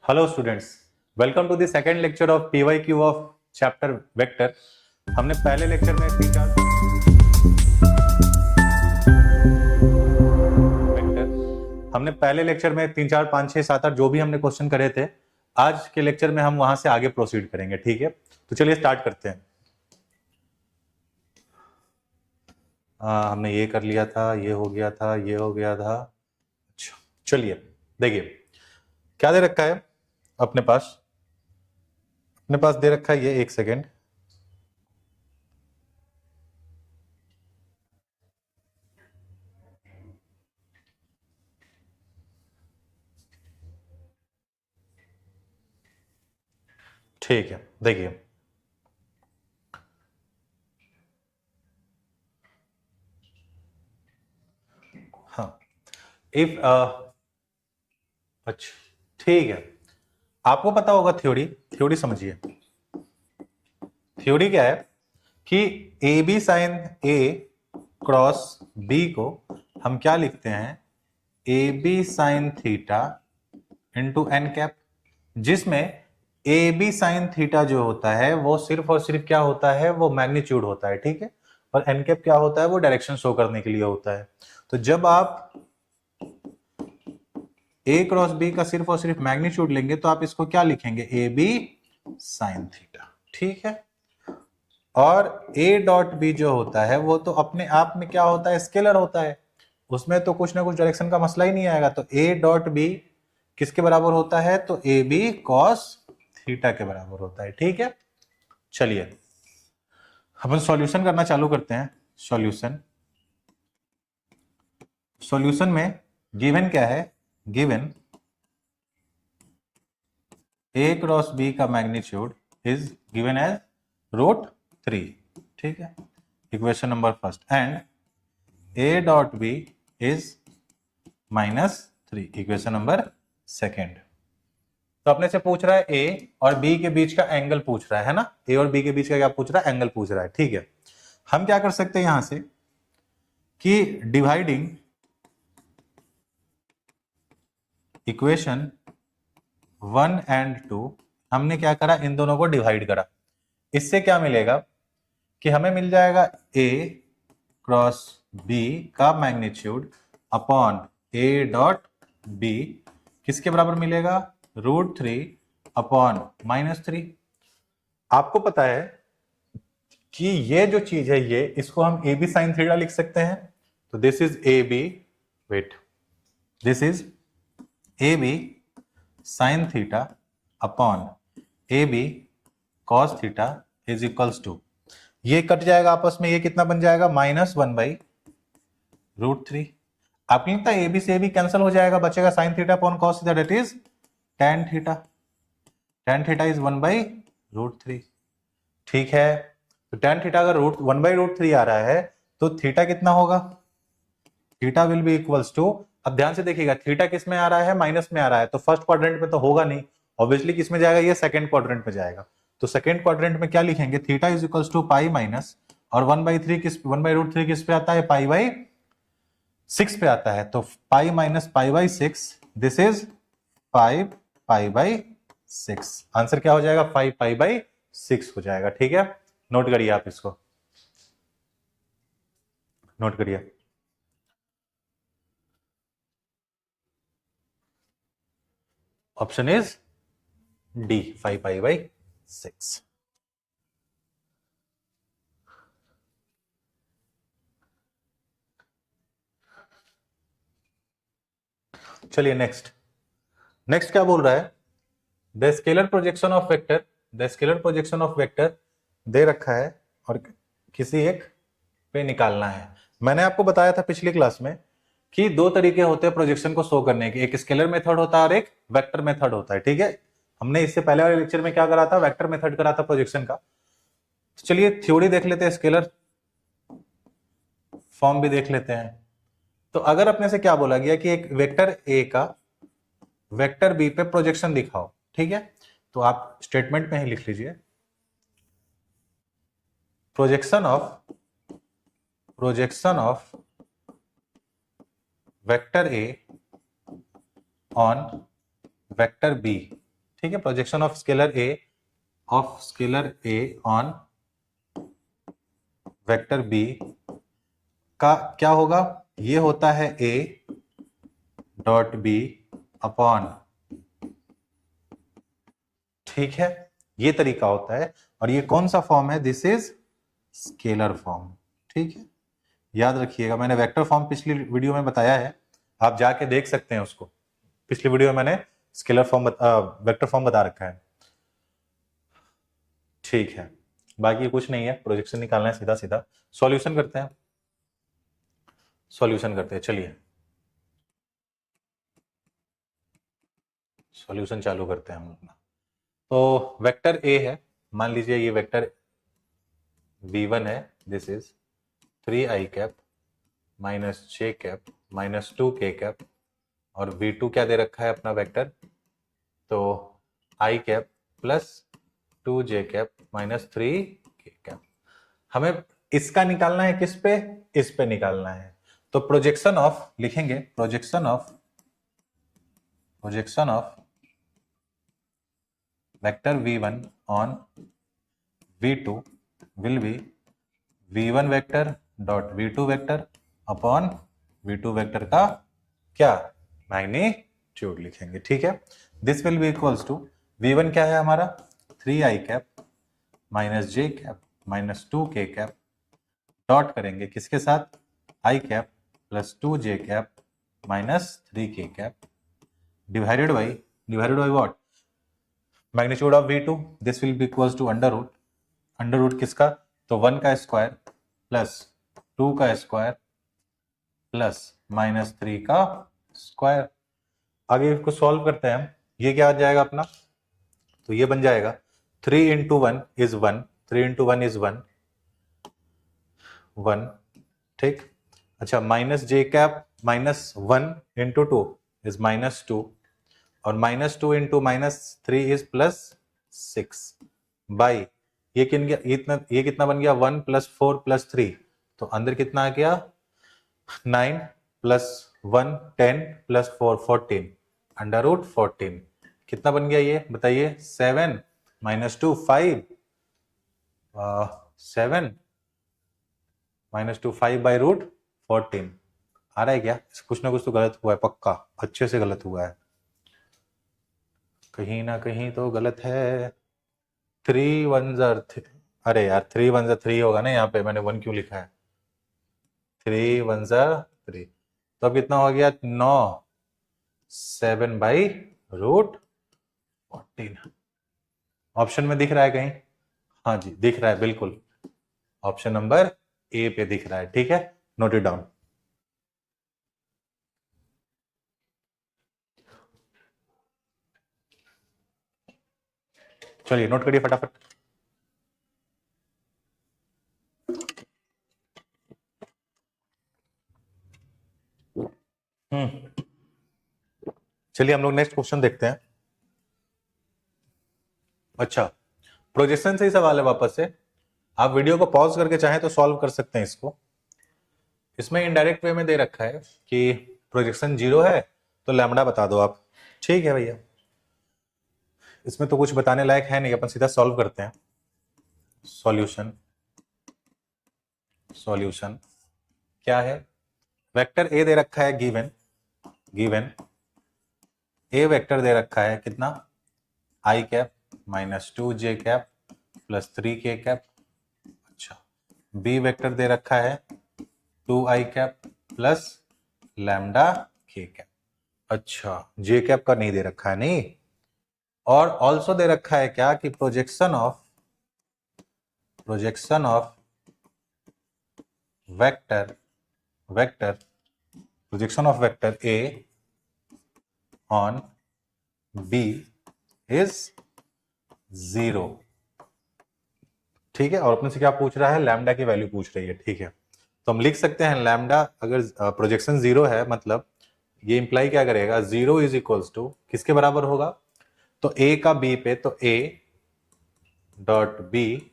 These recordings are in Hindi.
Hello students, welcome to the second lecture of PYQ of chapter vector. हमने पहले लेक्चर में तीन चार पाँच छः सात आठ जो भी हमने क्वेश्चन करे थे, आज के लेक्चर में हम वहां से आगे प्रोसीड करेंगे। ठीक है, तो चलिए स्टार्ट करते हैं। हमने ये कर लिया था, ये हो गया था, ये हो गया था। अच्छा, चलिए देखिए क्या दे रखा है अपने पास दे रखा है ये, एक सेकेंड। ठीक है, देखिए हाँ, इफ अच्छा ठीक है, आपको पता होगा थ्योरी समझिए। थ्योरी क्या है कि A B sine A cross B को हम क्या लिखते हैं, A B sine theta into n cap, जिसमें ए बी साइन थीटा जो होता है वो सिर्फ और सिर्फ क्या होता है, वो मैग्नीट्यूड होता है। ठीक है, और एन कैप क्या होता है, वो डायरेक्शन शो करने के लिए होता है। तो जब आप ए क्रॉस बी का सिर्फ और सिर्फ मैग्नीट्यूड लेंगे तो आप इसको क्या लिखेंगे, ए बी साइन थीटा। ठीक है, और ए डॉट बी जो होता है वो तो अपने आप में क्या होता है, स्केलर होता है, उसमें तो कुछ ना कुछ डायरेक्शन का मसला ही नहीं आएगा। तो ए डॉट बी किसके बराबर होता है, तो ए बी कॉस थीटा के बराबर होता है। ठीक है, चलिए अपन सॉल्यूशन करना चालू करते हैं। सॉल्यूशन में गिवन क्या है, गिवन ए क्रॉस बी का मैग्नीट्यूड इज गिवन एज √3। ठीक है, equation number first, and A dot B is -3, equation number second. तो अपने से पूछ रहा है ए और बी के बीच का एंगल पूछ रहा है ना, ए और बी के बीच का क्या पूछ रहा है, एंगल पूछ रहा है। ठीक है, हम क्या कर सकते हैं यहां से कि डिवाइडिंग इक्वेशन 1 एंड 2, हमने क्या करा, इन दोनों को डिवाइड करा। इससे क्या मिलेगा कि हमें मिल जाएगा ए क्रॉस बी का magnitude upon A dot B किसके बराबर मिलेगा, √3 अपॉन -3। आपको पता है कि ये जो चीज है, ये इसको हम ए बी साइन थीटा लिख सकते हैं। तो this is A B, wait, this is A B sine theta upon A B cos theta is equals to, ये कट जाएगा आपस में, ये कितना बन जाएगा, -1/√3। आपको लगता है ए बी से ए बी कैंसिल हो जाएगा, बचेगा sign theta upon cos theta, that is tan theta. tan theta is 1/√3। ठीक है, तो tan थीटा अगर 1/√3 आ रहा है तो थीटा कितना होगा, theta will be equals to, अब ध्यान से देखिएगा थीटा किस में आ रहा है, माइनस में आ रहा है, तो फर्स्ट क्वाड्रेंट में तो होगा नहीं, ऑब्वियसली किस में जाएगा, ये सेकंड क्वाड्रेंट में जाएगा। तो सेकंड क्वाड्रेंट में क्या लिखेंगे, theta is equals to pi minus, और 1/3 किस पे आता है, पाई/6 पे आता है। तो पाई माइनस पाई/6, दिस इज 5 पाई/6। आंसर क्या हो जाएगा, 5 पाई/6 हो जाएगा। ठीक है, नोट करिए, आप इसको नोट करिए। ऑप्शन इज डी, 5 पाई/6। चलिए नेक्स्ट क्या बोल रहा है, the scalar projection of vector दे रखा है और किसी एक पे निकालना है। मैंने आपको बताया था पिछली क्लास में कि दो तरीके होते हैं प्रोजेक्शन को शो करने के, एक स्केलर मेथड होता है और एक वेक्टर मेथड होता है। ठीक है, हमने इससे पहले वाले लेक्चर में क्या करा था, वेक्टर मेथड करा था प्रोजेक्शन का। तो चलिए थ्योरी देख लेते हैं, स्केलर फॉर्म भी देख लेते हैं। तो अगर अपने से क्या बोला गया कि एक वेक्टर ए का वेक्टर बी पे प्रोजेक्शन दिखाओ, ठीक है, तो आप स्टेटमेंट में ही लिख लीजिए, projection of vector A on vector B ठीक है, projection of scalar A on vector B का क्या होगा, ये होता है ए डॉट बी अपॉन, ठीक है, ये तरीका होता है। और ये कौन सा फॉर्म है, दिस इज स्केलर फॉर्म, ठीक है, याद रखिएगा। मैंने वेक्टर फॉर्म पिछली वीडियो में बताया है, आप जाके देख सकते हैं उसको, पिछली वीडियो में मैंने स्केलर फॉर्म वेक्टर फॉर्म बता रखा है, ठीक है। बाकी कुछ नहीं है, प्रोजेक्शन निकालना है सीधा सीधा। सॉल्यूशन करते हैं, सॉल्यूशन करते हैं, चलिए सॉल्यूशन चालू करते हैं हम अपना। तो वेक्टर ए है, मान लीजिए ये वेक्टर v1 है, this is 3i cap minus j cap minus 2k cap, और v2 क्या दे रखा है अपना वेक्टर, तो i cap plus 2j cap minus 3k cap. हमें इसका निकालना है, किस पे, इस पे निकालना है। तो प्रोजेक्शन ऑफ लिखेंगे, projection of vector v1 on v2 will be v1 vector dot v2 vector upon v2 vector का क्या, मैग्नीट्यूड लिखेंगे, ठीक है। This will be equals to v1 क्या है हमारा 3i cap minus j cap minus 2k cap, dot करेंगे किसके साथ, i cap plus 2j cap minus 3k cap, divided by what, magnitude of v2, this will be equals to under root किसका, तो 1 का स्क्वायर प्लस 2 का स्क्वायर प्लस माइनस 3 का स्क्वायर। आगे इसको सॉल्व करते हैं हम, ये क्या आ जाएगा अपना, तो ये बन जाएगा 3 इंटू 1 इज 1, 3 इंटू 1 इज 1, ठीक। अच्छा, minus j cap minus 1 into 2 is minus 2, और minus 2 into minus 3 is plus 6 by, ये कितना बन गया 1 प्लस 4 प्लस 3, तो अंदर कितना आ गया 9 प्लस 1 10 प्लस 4 14, अंडर रूट 14, कितना बन गया ये बताइए, 7 माइनस 2 5, 7 माइनस 2 5 बाई रूट 14। आ रहा है क्या, कुछ ना कुछ तो गलत हुआ है, पक्का अच्छे से गलत हुआ है, कहीं ना कहीं तो गलत है। 3 1 जार, अरे यार 3 1 जार 3 होगा ना, यहाँ पे मैंने 1 क्यों लिखा है, 3 1 जार 3, तो अब कितना हो गया 9, 7 बाई रूट 14। ऑप्शन में दिख रहा है कहीं, हाँ जी दिख रहा है बिल्कुल, ऑप्शन नंबर ए पे दिख रहा है, ठीक है, नोट इट डाउन। चलिए नोट करिए फटाफट। चलिए हम लोग नेक्स्ट क्वेश्चन देखते हैं। अच्छा, प्रोजेक्शन से ही सवाल है वापस से, आप वीडियो को पॉज करके चाहें तो सॉल्व कर सकते हैं इसको। इसमें इनडायरेक्ट वे में दे रखा है कि प्रोजेक्शन 0 है तो लैम्डा बता दो आप, ठीक है भैया, इसमें तो कुछ बताने लायक है नहीं, अपन सीधा सॉल्व करते हैं। सॉल्यूशन क्या है, वेक्टर ए दे रखा है गिवन ए वेक्टर दे रखा है कितना, I cap minus 2j cap plus 3k cap. अच्छा, बी वेक्टर दे रखा है 2i cap plus lambda k cap. अच्छा, j कैप का नहीं दे रखा है, नहीं, और ऑल्सो दे रखा है क्या कि projection of vector projection of vector A on B is 0, ठीक है। और अपने से क्या पूछ रहा है, लैम्डा की वैल्यू पूछ रही है, ठीक है। तो हम लिख सकते हैं लैम्डा, अगर प्रोजेक्शन 0 है मतलब ये इंप्लाई क्या करेगा, 0 इज इक्वल्स टू किसके बराबर होगा, तो ए का बी पे, तो ए डॉट बी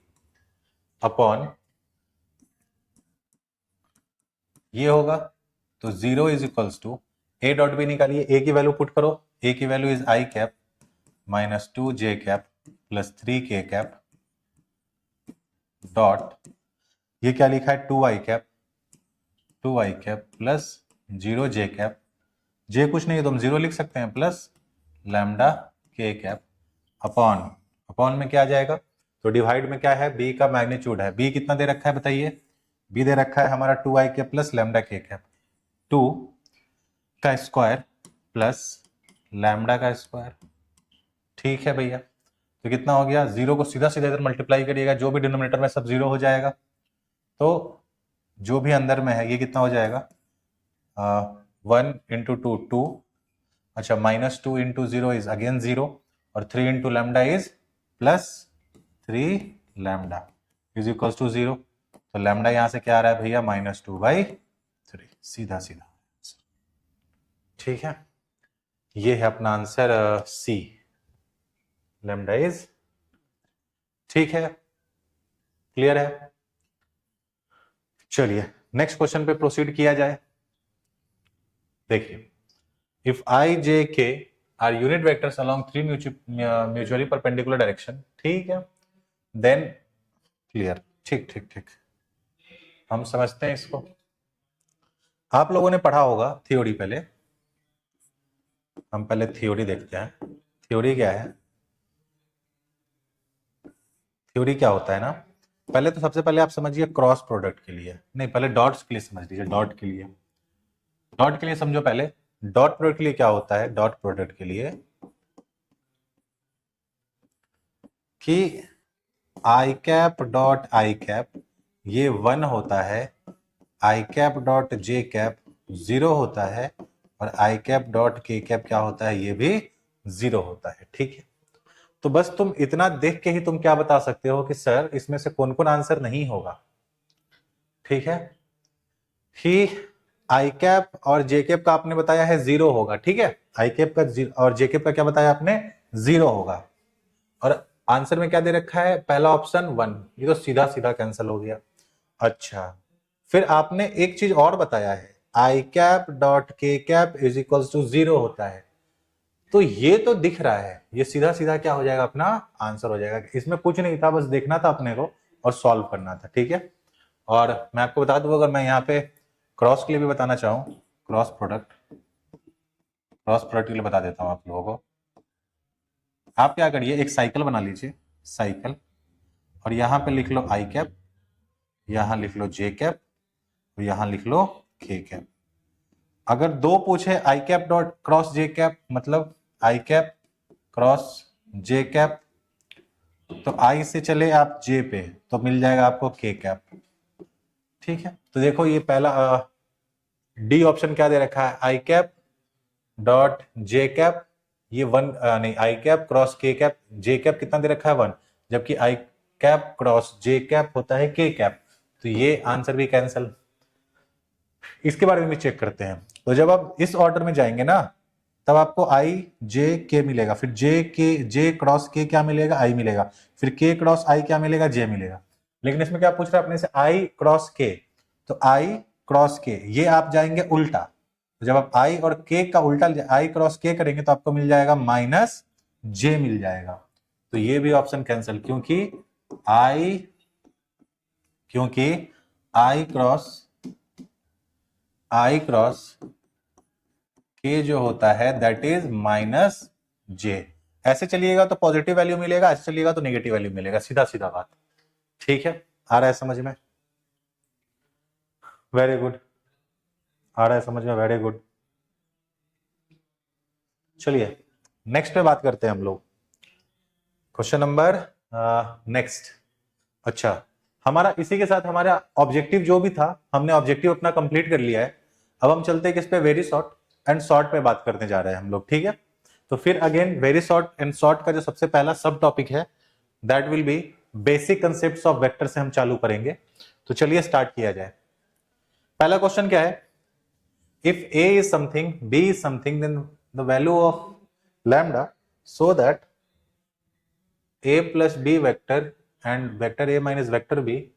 अपॉन ये होगा, तो 0 is equals to A dot B निकालिए, ए की वैल्यू पुट करो, ए की value is i cap minus 2j cap plus 3k cap dot, ये क्या लिखा है 2i cap plus 0j cap, j कुछ नहीं है तो हम 0 लिख सकते हैं, plus lambda k cap upon, upon में क्या आ जाएगा, तो डिवाइड में क्या है, b का मैग्नीट्यूड है, b कितना दे रखा है बताइए, b दे रखा है हमारा 2i cap plus lambda k cap, 2 का स्क्वायर प्लस लैम्डा का स्क्वायर। ठीक है भैया, तो कितना हो गया, 0 को सीधा सीधा इधर मल्टीप्लाई करिएगा, जो भी डिनोमिनेटर में सब 0 हो जाएगा, तो जो भी अंदर में है ये कितना हो जाएगा, 1 इंटू 2, अच्छा माइनस 2 इंटू 0 इज अगेन 0, और 3 into lambda is plus 3 lambda is equal to 0, तो लैम्डा यहां से क्या आ रहा है भैया, -2/3, सीधा सीधा। ठीक है, ये है अपना आंसर सी, लैम्डा इज, ठीक है, क्लियर है। चलिए नेक्स्ट क्वेश्चन पे प्रोसीड किया जाए। देखिए, if i j k are unit vectors along 3 mutually perpendicular direction, ठीक है, देन क्लियर, ठीक ठीक ठीक, हम समझते हैं इसको। आप लोगों ने पढ़ा होगा थ्योरी, पहले हम पहले थ्योरी देखते हैं। थ्योरी क्या है, थ्योरी क्या होता है ना, पहले तो सबसे पहले आप समझिए क्रॉस प्रोडक्ट के लिए, नहीं पहले डॉट्स के लिए समझ लीजिए, डॉट के लिए, डॉट के लिए समझो पहले। डॉट प्रोडक्ट के लिए क्या होता है, डॉट प्रोडक्ट के लिए कि आई कैप डॉट आई कैप ये 1 होता है, आई कैप डॉट जे कैप 0 होता है, और आई कैप डॉट के कैप क्या होता है, ये भी 0 होता है। ठीक है, तो बस तुम इतना देख के ही तुम क्या बता सकते हो कि सर इसमें से कौन कौन आंसर नहीं होगा। ठीक है, कि आई कैप और जे कैप का आपने बताया है 0 होगा, ठीक है, आई कैप का और जे कैप का क्या बताया आपने, 0 होगा, और आंसर में क्या दे रखा है, पहला ऑप्शन 1, ये तो सीधा सीधा कैंसिल हो गया। अच्छा, फिर आपने एक चीज और बताया है, आई कैप डॉट के कैप इज इक्वल टू 0 होता है, तो ये तो दिख रहा है, ये सीधा सीधा क्या हो जाएगा, अपना आंसर हो जाएगा। इसमें कुछ नहीं था, बस देखना था अपने को और सॉल्व करना था। ठीक है, और मैं आपको बता दूं, अगर मैं यहाँ पे क्रॉस के लिए भी बताना चाहूँ, क्रॉस प्रोडक्ट के लिए बता देता हूँ आप लोगों को। आप क्या करिए, एक साइकिल बना लीजिए, साइकिल, और यहां पे लिख लो आई कैप, यहां लिख लो जे कैप, और यहां लिख लो के कैप। अगर दो पूछे आई कैप डॉट क्रॉस जे कैप, मतलब आई कैप क्रॉस जे कैप, तो आई से चले आप जे पे तो मिल जाएगा आपको के कैप। ठीक है, तो देखो ये पहला डी ऑप्शन क्या दे रखा है, आई कैप डॉट जे कैप, ये 1 नहीं, आई कैप क्रॉस के कैप, जे कैप कितना दे रखा है 1, जबकि आई कैप क्रॉस जे कैप होता है के कैप, तो ये आंसर भी कैंसिल। इसके बारे में भी चेक करते हैं, तो जब आप इस ऑर्डर में जाएंगे ना, तब आपको आई जे के मिलेगा, फिर जे क्रॉस के क्या मिलेगा, आई मिलेगा, फिर के क्रॉस आई क्या मिलेगा, जे मिलेगा। लेकिन इसमें क्या पूछ रहा है अपने से, आई क्रॉस के, तो आई क्रॉस के ये आप जाएंगे उल्टा, तो जब आप आई और के का उल्टा आई क्रॉस के करेंगे तो आपको मिल जाएगा माइनस जे मिल जाएगा, तो ये भी ऑप्शन कैंसिल, क्योंकि आई क्रॉस के जो होता है दैट इज माइनस जे। ऐसे चलिएगा तो पॉजिटिव वैल्यू मिलेगा, ऐसे चलिएगा तो नेगेटिव वैल्यू मिलेगा, सीधा सीधा बात। ठीक है, आ रहा है समझ में, वेरी गुड, आ रहा है समझ में, वेरी गुड। चलिए नेक्स्ट पे बात करते हैं हम लोग, क्वेश्चन नंबर नेक्स्ट। अच्छा, हमारा इसी के साथ हमारा ऑब्जेक्टिव जो भी था, हमने ऑब्जेक्टिव अपना कंप्लीट कर लिया है। अब हम चलते हैं किस पे, वेरी शॉर्ट एंड शॉर्ट पे बात करने जा रहे हैं हम लोग। ठीक है, तो फिर again very short and short का जो सबसे पहला सब टॉपिक है that will be basic concepts of vector से हम चालू करेंगे। तो चलिए स्टार्ट किया जाए। पहला क्वेश्चन क्या है, if a is something, b is something, then the value of lambda so that a plus b vector and vector a minus vector b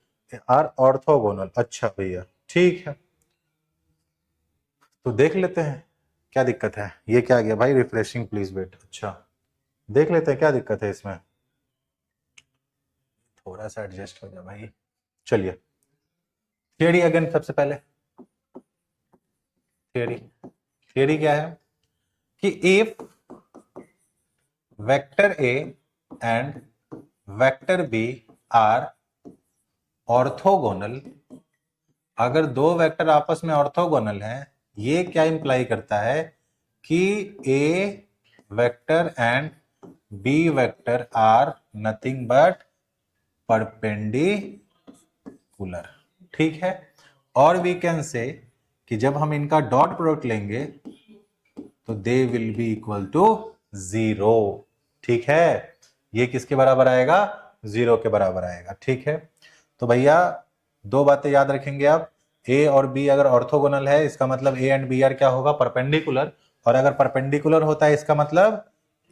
are orthogonal। अच्छा भैया, ठीक है, तो देख लेते हैं क्या दिक्कत है। ये क्या आ गया भाई, रिफ्रेशिंग प्लीज वेट। अच्छा, देख लेते हैं क्या दिक्कत है इसमें, थोड़ा सा एडजस्ट हो जाए भाई। चलिए थियरी अगेन, सबसे पहले थियरी, थियरी क्या है कि if vector A and vector B are orthogonal, अगर दो वेक्टर आपस में ऑर्थोगोनल हैं, ये क्या इंप्लाई करता है कि A vector and B vector are nothing but perpendicular. ठीक है, और वी कैन से कि जब हम इनका डॉट प्रोडक्ट लेंगे तो they will be equal to 0। ठीक है, ये किसके बराबर आएगा, 0 के बराबर आएगा। ठीक है, तो भैया दो बातें याद रखेंगे आप, ए और बी अगर ऑर्थोगोनल है इसका मतलब ए एंड बी आर क्या होगा, परपेंडिकुलर, और अगर परपेंडिकुलर होता है इसका मतलब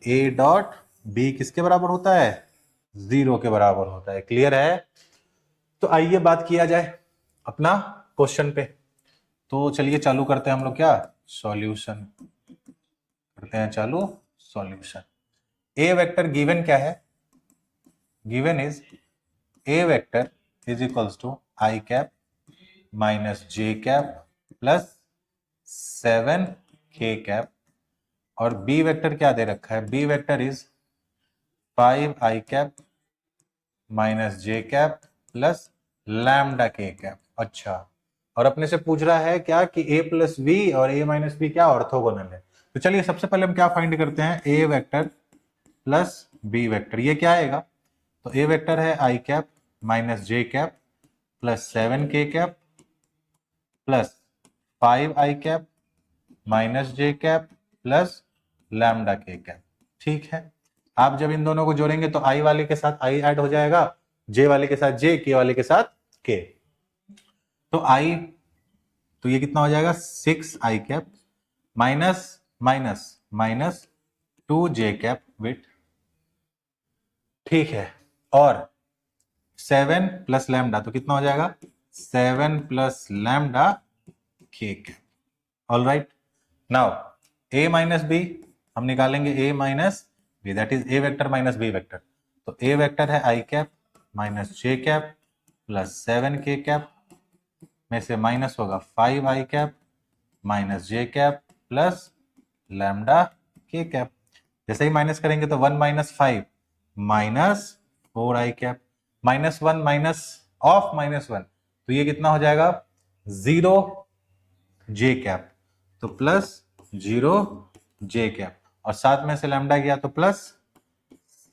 ए डॉट बी किसके बराबर होता है, 0 के बराबर होता है। क्लियर है? तो आइए बात किया जाए अपना क्वेश्चन पे। तो चलिए चालू करते हैं हम लोग, क्या सॉल्यूशन करते हैं चालू, सॉल्यूशन। ए वेक्टर गिवन क्या है, given is A vector is equals to i cap minus j cap plus 7k cap, और बी वेक्टर क्या दे रखा है, B vector is 5i cap minus j cap plus lambda k cap. अच्छा, और अपने से पूछ रहा है क्या कि a प्लस बी और a माइनस बी क्या ऑर्थोगोनल है। तो चलिए सबसे पहले हम क्या फाइंड करते हैं, a vector plus B vector, ये क्या आएगा, तो a वेक्टर है i cap minus j cap plus 7k cap plus 5i cap minus j cap plus lambda k cap. ठीक है, आप जब इन दोनों को जोड़ेंगे तो i वाले के साथ i ऐड हो जाएगा, j वाले के साथ j, k वाले के साथ k। तो i, तो ये कितना हो जाएगा 6i cap minus minus minus 2j cap with, ठीक है, और 7 प्लस लैम्डा तो कितना हो जाएगा 7 plus lambda k cap. All right, now a minus B हम निकालेंगे, a minus B that is a vector minus b vector. तो a वेक्टर है i cap minus j cap plus 7k cap में से माइनस होगा 5i cap minus j cap plus lambda k cap. जैसे ही माइनस करेंगे तो 1 minus 5 minus 4i cap minus 1 minus of minus 1, तो ये कितना हो जाएगा 0 j कैप, तो प्लस 0 j कैप, और साथ में से लैम्डा गया तो plus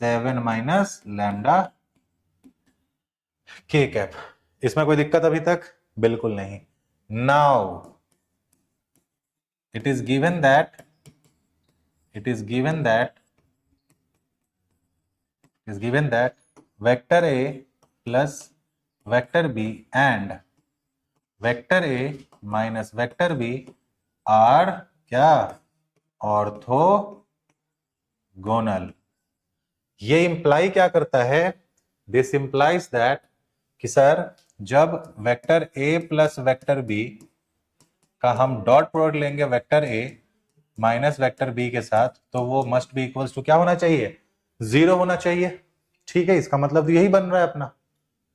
7 minus lambda k cap. इसमें कोई दिक्कत अभी तक? बिल्कुल नहीं। Now it is given that vector a plus vector b and vector a minus vector b are क्या ऑर्थोगोनल। ये इंप्लाई क्या करता है, दिस इंप्लाइज दैट कि सर जब vector a plus vector b का हम डॉट प्रोडक्ट लेंगे vector a minus vector b के साथ, तो वो मस्ट बी इक्वल्स टू क्या होना चाहिए, 0 होना चाहिए। ठीक है, इसका मतलब यही बन रहा है अपना।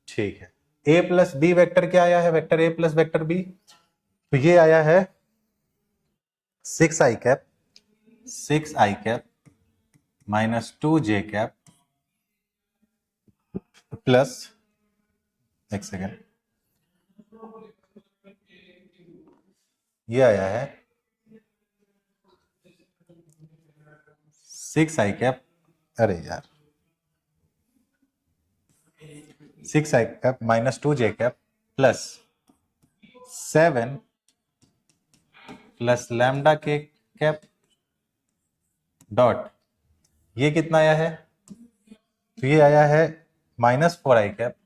ठीक है, a प्लस बी वेक्टर क्या आया है, vector a plus vector b, तो ये आया है 6i cap minus 2j cap plus, एक सेकेंड, ये आया है 6i कैप, अरे यार 6i cap minus 2j cap plus 7 plus lambda k cap dot, ये कितना आया है, तो ये आया है minus 4i cap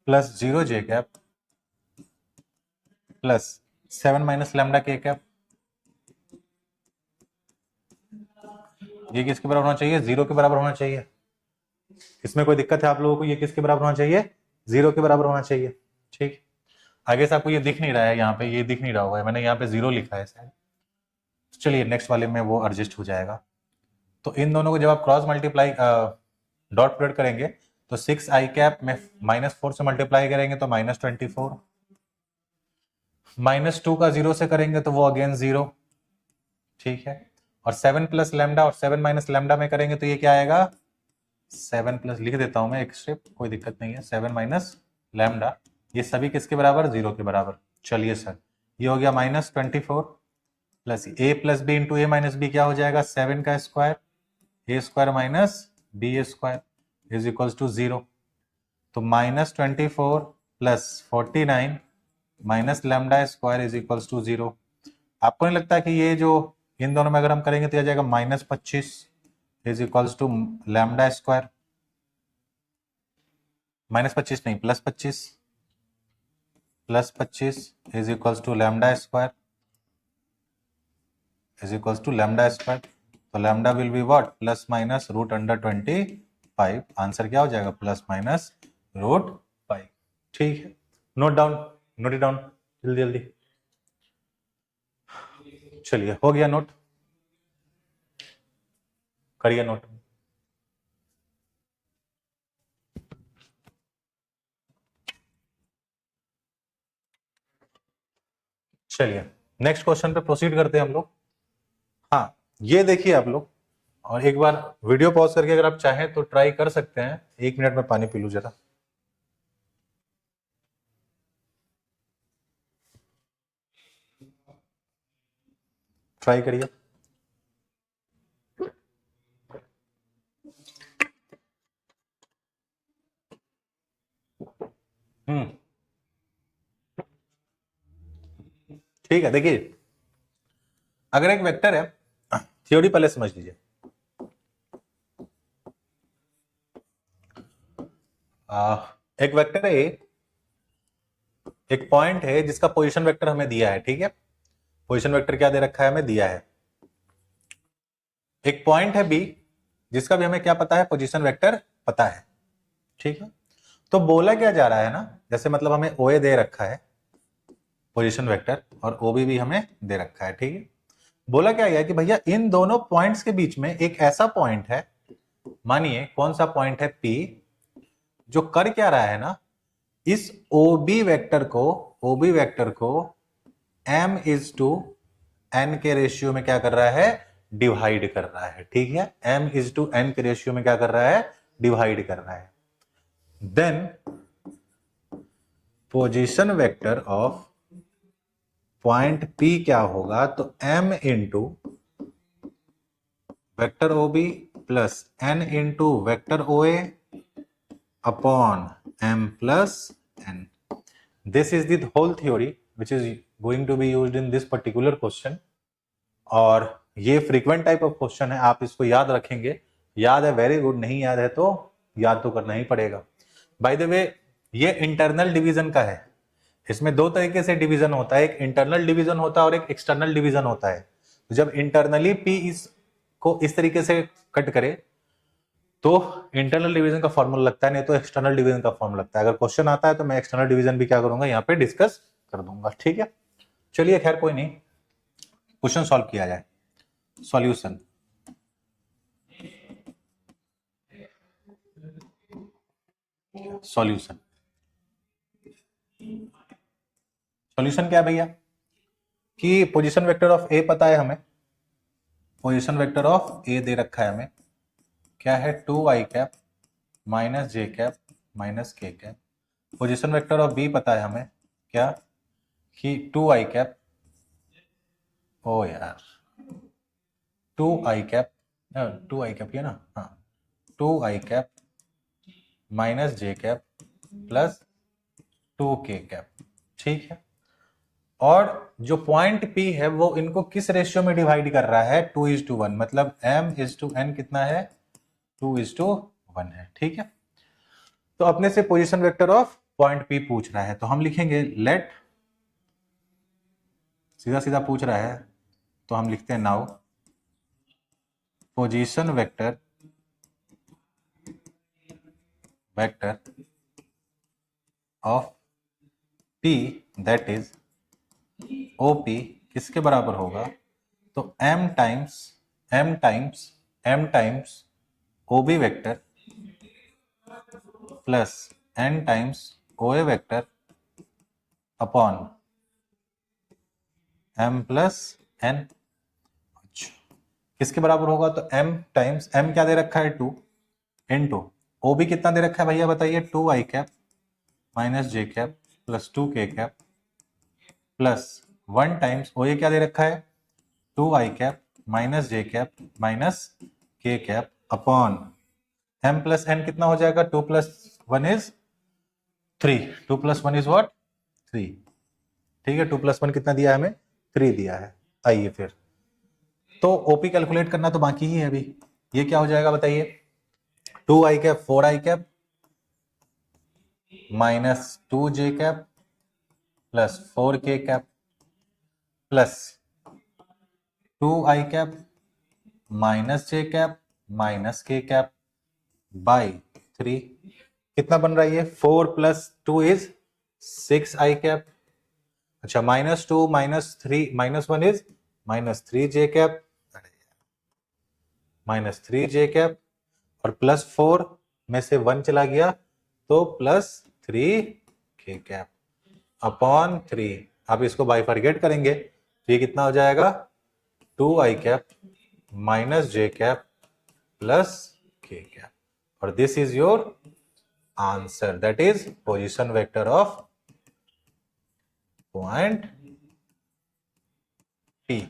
plus 0j cap plus 7 minus lambda k cap. ये किसके बराबर होना चाहिए, 0 के बराबर होना चाहिए। इसमें कोई दिक्कत है आप लोगों को, ये किसके बराबर होना चाहिए, 0 के बराबर होना चाहिए। ठीक, आगे से आपको ये दिख नहीं रहा है, यहाँ पे ये दिख नहीं रहा होगा, मैंने यहाँ पे 0 लिखा है शायद। चलिए नेक्स्ट वाले में वो एडजस्ट हो जाएगा। तो इन दोनों को जब आप क्रॉस मल्टीप्लाई डॉट प्रोडक्ट करेंगे तो 6i कैप में -4 से मल्टीप्लाई करेंगे तो -24, -2 का 0 से करेंगे तो वो अगेन 0, ठीक है। और 7 प्लस लैम्डा और 7 माइनस लैम्डा में करेंगे तो ये क्या आएगा, 7 प्लस, लिख देता हूं मैं एक स्टेप, कोई दिक्कत नहीं है, 7 माइनस लैम्डा, ये सभी किसके बराबर, 0 के बराबर। चलिए सर, ये हो गया -24 plus a plus B into A minus B क्या हो जाएगा, 7 का square, A square minus B square is equals to 0। तो -24 plus 49 minus lambda square is equals to 0। आपको नहीं लगता कि ये जो इन दोनों में अगर हम करेंगे तो आ जाएगा -25 is equals to lambda square, -25 नहीं +25, +25 is equals to lambda square is equals to lambda square. तो lambda will be what, ±√25। Answer क्या हो जाएगा, ±√5। ठीक है, note down, note it down जल्दी जल्दी। चलिए हो गया नोट, करिए नोट। चलिए नेक्स्ट क्वेश्चन पे प्रोसीड करते हैं हम लोग। हाँ, ये देखिए आप लोग, और एक बार वीडियो पॉज करके अगर आप चाहें तो ट्राई कर सकते हैं। 1 मिनट में पानी पी लूं जरा। ट्राई करिए। ठीक है, देखिए अगर एक वेक्टर है, थ्योरी पहले समझ लीजिए। एक वेक्टर है, एक पॉइंट है जिसका पोजीशन वेक्टर हमें दिया है, ठीक है। पोजीशन वेक्टर क्या दे रखा है, हमें दिया है। एक पॉइंट है बी जिसका भी हमें क्या पता है, पोजीशन वेक्टर पता है, ठीक है। तो बोला क्या जा रहा है ना, जैसे मतलब हमें ओए दे रखा है पोजीशन वेक्टर, और ओबी भी हमें दे रखा है, ठीक है। बोला क्या गया कि भैया इन दोनों पॉइंट्स के बीच में एक ऐसा पॉइंट है, मानिए कौन सा पॉइंट है, पी, जो कर क्या रहा है ना, इस ओबी वेक्टर को m/n के रेशियो में क्या कर रहा है, डिवाइड कर रहा है, ठीक है। m/n के रेशियो में क्या कर रहा है, डिवाइड कर रहा है। Then position vector of point P क्या होगा, तो m into vector OB plus n into vector OA upon m plus n। This is the whole theory which is going to be used in this particular question. और ये फ्रीक्वेंट टाइप ऑफ क्वेश्चन है, आप इसको याद रखेंगे। याद है, वेरी गुड, नहीं याद है तो याद तो करना ही पड़ेगा। बाय द वे, ये इंटरनल डिवीजन का है। इसमें दो तरीके से डिवीजन होता है, एक इंटरनल डिवीजन होता है और एक एक्सटर्नल डिवीजन होता है। तो जब इंटरनली पी को इस तरीके से कट करे तो इंटरनल डिवीजन का फॉर्मूला लगता है, नहीं तो एक्सटर्नल डिवीजन का फॉर्मूला लगता है। अगर क्वेश्चन आता है तो मैं एक्सटर्नल डिवीजन भी क्या करूंगा, यहाँ पे डिस्कस कर दूंगा, ठीक है। चलिए खैर कोई नहीं, क्वेश्चन सॉल्व किया जाए। सॉल्यूशन, सॉल्यूशन सॉल्यूशन क्या है भैया, कि पोजीशन वेक्टर ऑफ ए पता है हमें, पोजीशन वेक्टर ऑफ ए दे रखा है हमें, क्या है, 2i cap minus j cap minus k cap. Position vector of B पता है हमें, क्या, कि 2i कैप, ओ यार 2i कैप, 2i कैप ये ना, हाँ 2i cap minus j cap plus 2k cap, ठीक है। और जो पॉइंट P है वो इनको किस रेशियो में डिवाइड कर रहा है, 2:1, मतलब m/n कितना है, 2:1 है, ठीक है। तो अपने से position vector of point P पूछ रहा है, तो हम लिखेंगे लेट, सीधा सीधा पूछ रहा है तो हम लिखते हैं now position vector of P that is OP किसके बराबर होगा, तो m times m times OB vector plus n times OA vector upon m plus n। किसके बराबर होगा? तो m टाइम्स m क्या दे रखा है 2 इनटू OB कितना दे रखा है भैया बताइए 2i cap minus j cap plus 2k cap plus 1 times OA क्या दे रखा है 2i cap minus j cap minus k cap upon m plus n कितना हो जाएगा 2 plus 1 is 3, 2 plus 1 is what 3। ठीक है, 2 प्लस 1 कितना दिया है हमें 3 दिया है। आइए फिर तो ओपी कैलकुलेट करना तो बाकी ही है अभी। ये क्या हो जाएगा बताइए 2i cap 4i cap minus 2j cap plus 4k cap plus 2i cap minus j cap minus k cap by 3। कितना बन रहा है ये 4 प्लस 2 इज 6i कैप। अच्छा minus 2 minus 3 minus 1 is minus 3j cap minus 3j cap और प्लस 4 में से 1 चला गया तो प्लस 3k कैप अपॉन 3। आप इसको बाइफरगेट करेंगे तो ये कितना हो जाएगा 2i cap minus j cap plus k cap और this is your answer that is position vector of point P।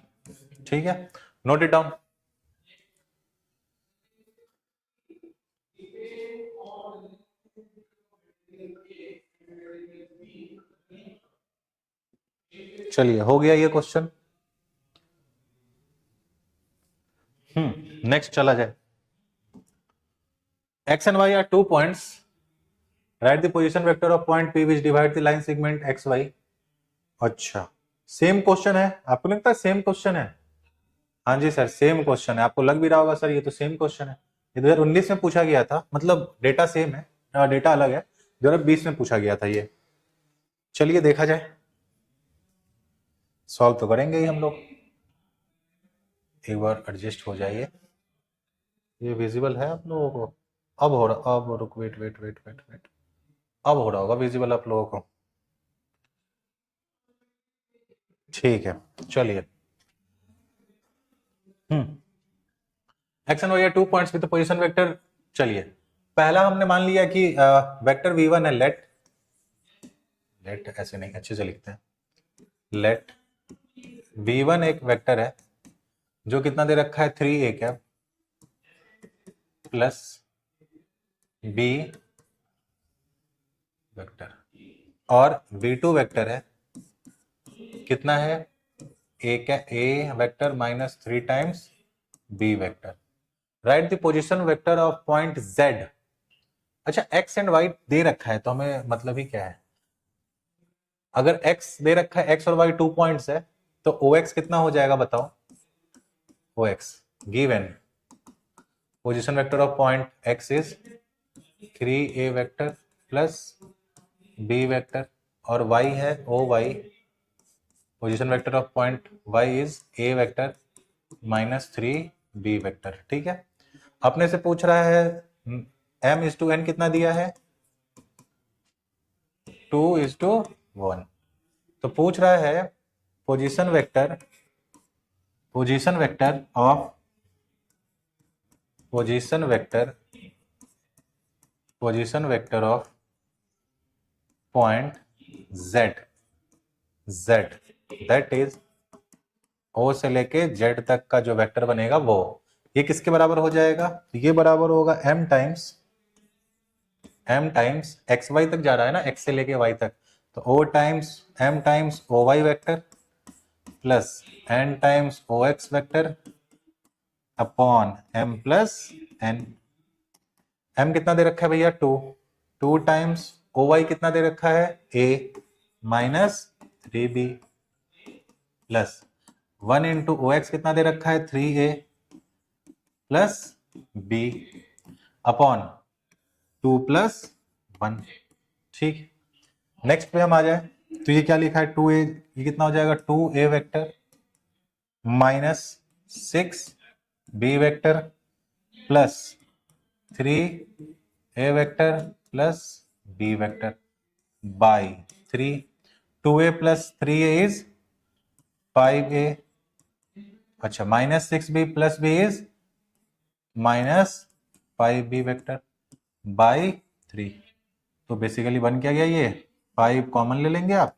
ठीक है, नोट इट डाउन। चलिए हो गया ये क्वेश्चन। नेक्स्ट चला जाए। x and y are 2 points. Write the position vector of point P which divide the line segment xy। अच्छा सेम क्वेश्चन है, आपको लगता है सेम क्वेश्चन है? हाँ जी सर सेम क्वेश्चन है, आपको लग भी रहा होगा सर ये तो सेम क्वेश्चन है। ये 2019 में पूछा गया था, मतलब डेटा सेम है, डेटा अलग है, 2020 में पूछा गया था ये। चलिए देखा जाए, सॉल्व तो करेंगे ही हम लोग। एक बार एडजस्ट हो जाइए, ये विजिबल है आप लोगों को? अब हो रहा, अब रुक wait wait wait wait wait अब हो रहा होगा विजिबल आप लोगों को। ठीक है चलिए। X and Y are 2 points with position vector. चलिए पहला हमने मान लिया कि वेक्टर v1 है, लेट ऐसे नहीं अच्छे से लिखते हैं, लेट v1 एक वेक्टर है जो कितना दे रखा है 3a cap plus b vector और v2 वेक्टर है कितना है a vector minus 3 times b vector. Right the position vector of point z। अच्छा x एंड y दे रखा है तो हमें मतलब ही क्या है, अगर x दे रखा है x और y 2 पॉइंट्स है तो OX कितना हो जाएगा बताओ? OX given position vector of point x is 3a vector plus b vector और y है OY position vector of point y is a vector minus 3b vector. ठीक है, अपने से पूछ रहा है m/n कितना दिया है 2:1। तो पूछ रहा है position vector of position vector of point z that is O से लेके Z तक का जो वेक्टर बनेगा वो, ये किसके बराबर हो जाएगा? ये बराबर होगा m टाइम्स एक्स वाई तक जा रहा है ना, x से लेके y तक, तो O times m times OY vector plus n times OX vector upon m plus n। m कितना दे रखा है भैया 2 टाइम्स OY कितना दे रखा है a minus 3b plus 1 into OX कितना दे रखा है 3a plus b upon 2 plus 1। ठीक, नेक्स्ट पे हम आ जाए तो ये क्या लिखा है 2a, ये कितना हो जाएगा 2a vector minus 6b vector plus 3a vector plus b vector by 3, 2a plus 3a is 5a, अच्छा minus 6b plus b is minus 5b vector by 3। तो बेसिकली बन क्या गया, ये 5 कॉमन ले लेंगे आप,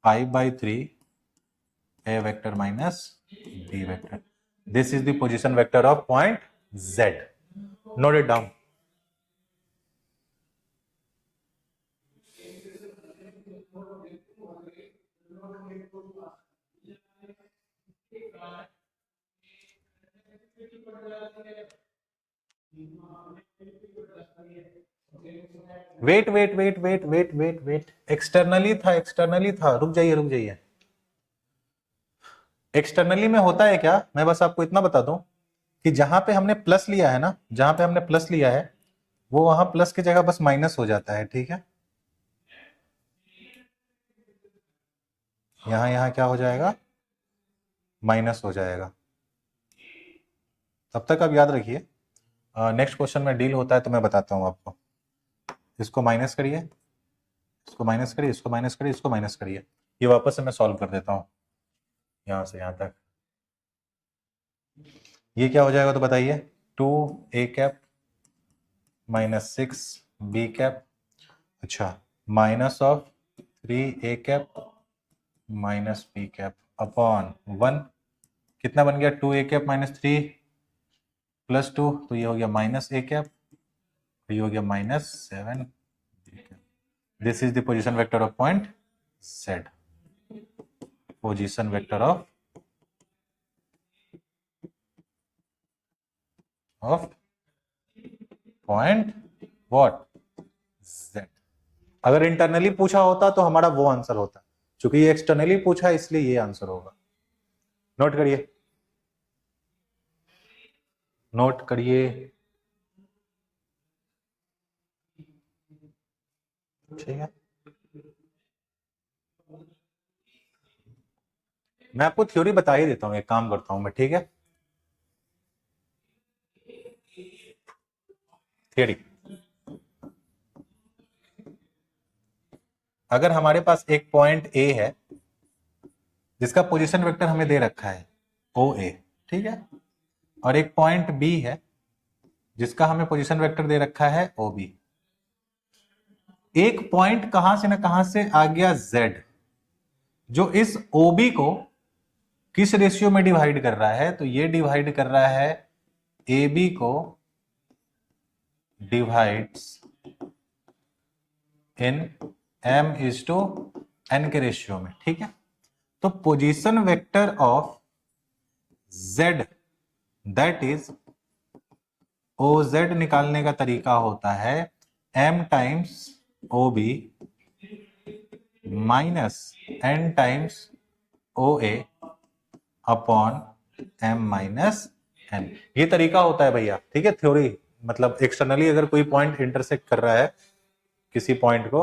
5/3 a vector minus b vector. This is the position vector of point z। Note it down. Wait wait wait wait wait wait wait, externally था, एक्सटर्नली था, रुक जाइए रुक जाइए। एक्सटर्नली में होता है क्या, मैं बस आपको इतना बता दूं कि जहां पे हमने प्लस लिया है ना, जहां पे हमने प्लस लिया है वो वहां प्लस की जगह बस माइनस हो जाता है, ठीक है। यहां क्या हो जाएगा, माइनस हो जाएगा। तब तक आप याद रखिए, नेक्स्ट क्वेश्चन में डील होता है तो मैं बताता हूं आपको। इसको माइनस करिए, इसको माइनस करिए, इसको माइनस करिए, इसको माइनस करिए, ये वापस से मैं सॉल्व कर देता हूं यहां से यहां तक। ये क्या हो जाएगा तो बताइए, 2a cap minus 6b cap, अच्छा minus of 3a cap minus b cap upon 1, कितना बन गया, 2a कैप माइनस 3 प्लस 2, तो ये हो गया माइनस a कैप, ये हो गया minus 7। This is the position vector of point z। Position vector of point what, z। अगर इंटरनली पूछा होता तो हमारा वो आंसर होता, क्योंकि ये एक्सटर्नली पूछा इसलिए ये आंसर होगा। नोट करिए, नोट करिए, ठीक है। मैं आपको थ्योरी बता ही देता हूं, एक काम करता हूं मैं, ठीक है। थ्योरी, अगर हमारे पास एक पॉइंट ए है जिसका पोजीशन वेक्टर हमें दे रखा है OA, ठीक है, और एक पॉइंट बी है जिसका हमें पोजीशन वेक्टर दे रखा है OB। एक पॉइंट कहां से ना कहां से आ गया Z, जो इस OB को किस रेशियो में डिवाइड कर रहा है, तो ये डिवाइड कर रहा है AB को डिवाइड्स इन m/n के रेशियो में, ठीक है। तो position vector of Z that is OZ निकालने का तरीका होता है m times OB minus n times OA upon m minus n। ये तरीका होता है भैया, ठीक है। थ्योरी मतलब एक्सटर्नली अगर कोई पॉइंट इंटरसेक्ट कर रहा है किसी पॉइंट को,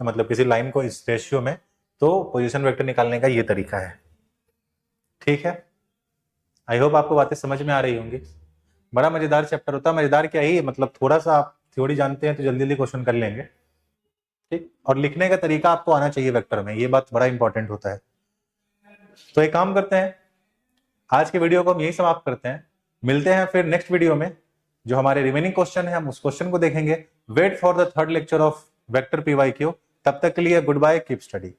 मतलब किसी लाइन को इस रेशियो में, तो पोजीशन वेक्टर निकालने का ये तरीका है, ठीक है। आई होप आपको बातें समझ में आ रही होंगी। बड़ा मजेदार चैप्टर होता है, मजेदार क्या ही, मतलब थोड़ा सा आप थ्योरी जानते हैं तो जल्दी जल्दी क्वेश्चन कर लेंगे, ठीक। और लिखने का तरीका आपको आना चाहिए वेक्टर में, ये बात बड़ा इंपॉर्टेंट होता है। तो एक काम करते हैं, आज के वीडियो को हम यही समाप्त करते हैं, मिलते हैं फिर नेक्स्ट वीडियो में। जो हमारे रिमेनिंग क्वेश्चन है हम उस क्वेश्चन को देखेंगे। Wait for the third lecture of vector PYQ। तब तक के लिए गुड बाय, कीप स्टडी।